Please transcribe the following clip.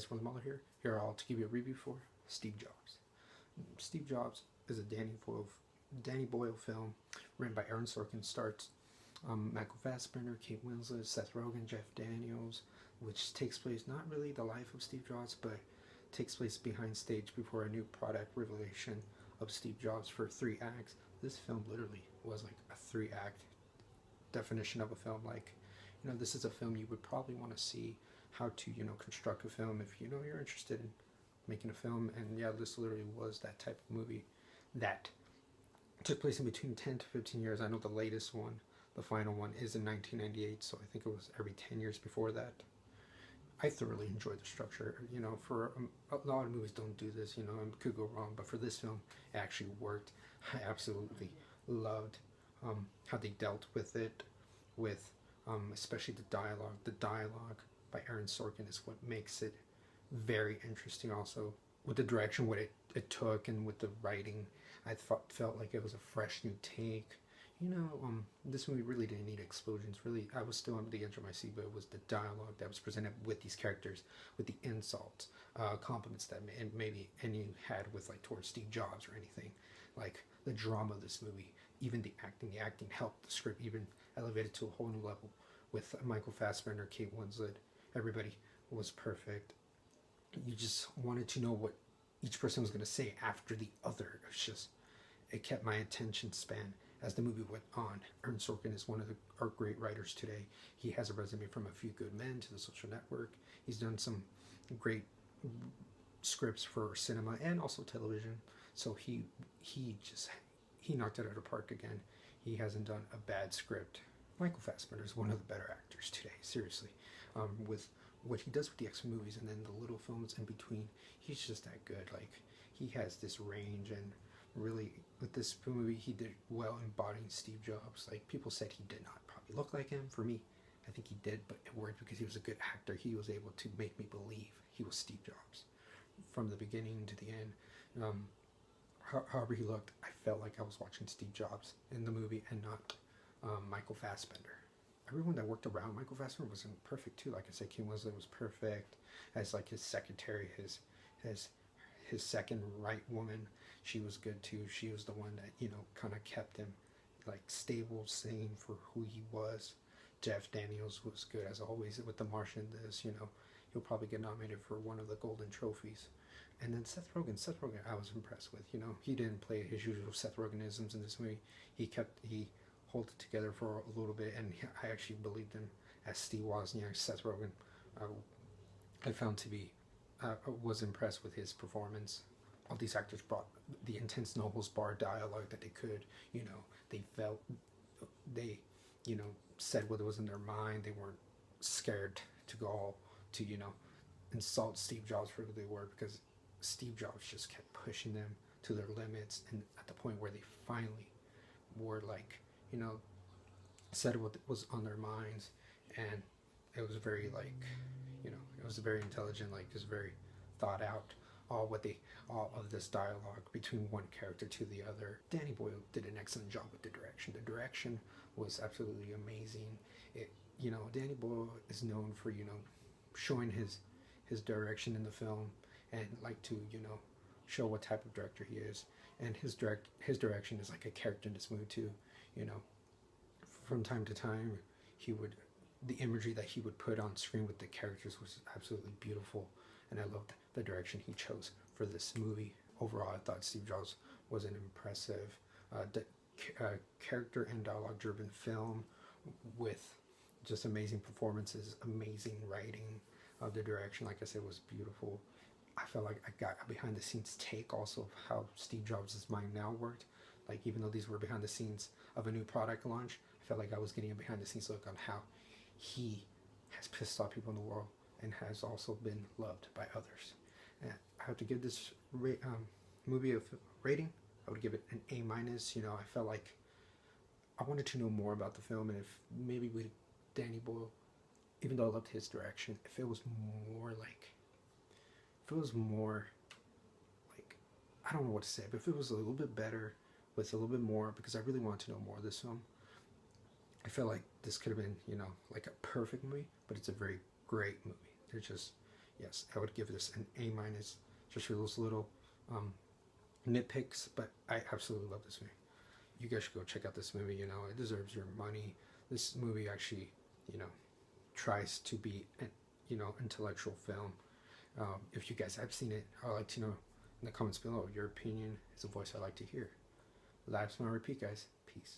guys, from the Muller here. Here all to give you a review for Steve Jobs. Steve Jobs is a Danny Boyle film written by Aaron Sorkin. Starts Michael Fassbender, Kate Winslet, Seth Rogen, Jeff Daniels, which takes place not really the life of Steve Jobs, but takes place behind stage before a new product revelation of Steve Jobs for 3 acts. This film literally was like a 3-act definition of a film. Like, this is a film you would probably want to see how to, construct a film if you're interested in making a film. And yeah, this literally was that type of movie that took place in between 10 to 15 years. I know the latest one, the final one, is in 1998, so I think it was every 10 years before that. I thoroughly enjoyed the structure. For a lot of movies don't do this, and could go wrong, but for this film, it actually worked. I absolutely loved how they dealt with it, especially the dialogue. The dialogue by Aaron Sorkin is what makes it very interesting. Also, with the direction, what it took, and with the writing, I felt like it was a fresh new take. This movie really didn't need explosions. Really, I was still on the edge of my seat, but it was the dialogue that was presented with these characters, with the insults, compliments that maybe any had with towards Steve Jobs or anything. Like the drama of this movie, even the acting helped the script even elevate it to a whole new level. With Michael Fassbender, Kate Winslet, everybody was perfect. You just wanted to know what each person was going to say after the other. It kept my attention span as the movie went on. Aaron Sorkin is one of our great writers today. He has a resume from A Few Good Men to The Social Network. He's done some great scripts for cinema and also television. So he knocked it out of the park again. He hasn't done a bad script. Michael Fassbender is one of the better actors today, seriously. With what he does with the X movies and then the little films in between, he's just that good. Like, he has this range, and really with this movie he did well embodying Steve Jobs. Like, people said he did not probably look like him. For me, I think he did, but it worked because he was a good actor. He was able to make me believe he was Steve Jobs from the beginning to the end. However he looked, I felt like I was watching Steve Jobs in the movie and not Michael Fassbender. Everyone that worked around Michael Fassbender was perfect too. Like I said, Kate Winslet was perfect as like his secretary, his second right woman. She was good too. She was the one that kind of kept him like stable, sane for who he was. Jeff Daniels was good as always with The Martian. He'll probably get nominated for one of the Golden Trophies. And then Seth Rogen, I was impressed with. He didn't play his usual Seth Rogenisms in this movie. He held it together for a little bit, and I actually believed him as Steve Wozniak. Seth Rogen, I found to be, was impressed with his performance. All these actors brought the intense Nobles Bar dialogue that they could. They felt, they, said what was in their mind. They weren't scared to go all to, insult Steve Jobs for who they were, because Steve Jobs just kept pushing them to their limits, and at the point where they finally were like, said what was on their minds. And it was very it was very intelligent, like just very thought out, all of this dialogue between one character to the other. Danny Boyle did an excellent job with the direction. The direction was absolutely amazing. Danny Boyle is known for, showing his direction in the film, and like to, show what type of director he is. And his direction is like a character in this movie too. From time to time, the imagery that he would put on screen with the characters was absolutely beautiful, and I loved the direction he chose for this movie. Overall, I thought Steve Jobs was an impressive character and dialogue-driven film with just amazing performances, amazing writing. The direction, like I said, was beautiful. I felt like I got a behind-the-scenes take also of how Steve Jobs' mind now worked. Like, even though these were behind the scenes of a new product launch, I felt like I was getting a behind-the-scenes look on how he has pissed off people in the world and has also been loved by others. And I have to give this movie a rating. I would give it an A-. I felt like I wanted to know more about the film, and if maybe with Danny Boyle, even though I loved his direction, if it was more I don't know what to say, but if it was a little bit better, with a little bit more, because I really want to know more of this film. I feel like this could have been, like a perfect movie, but it's a very great movie. There's just, yes, I would give this an A minus, just for those little nitpicks. But I absolutely love this movie. You guys should go check out this movie. You know, it deserves your money. This movie actually, you know, tries to be an, you know, intellectual film. If you guys have seen it, I'd like to know in the comments below. Your opinion is a voice I like to hear. Last one, repeat, guys. Peace.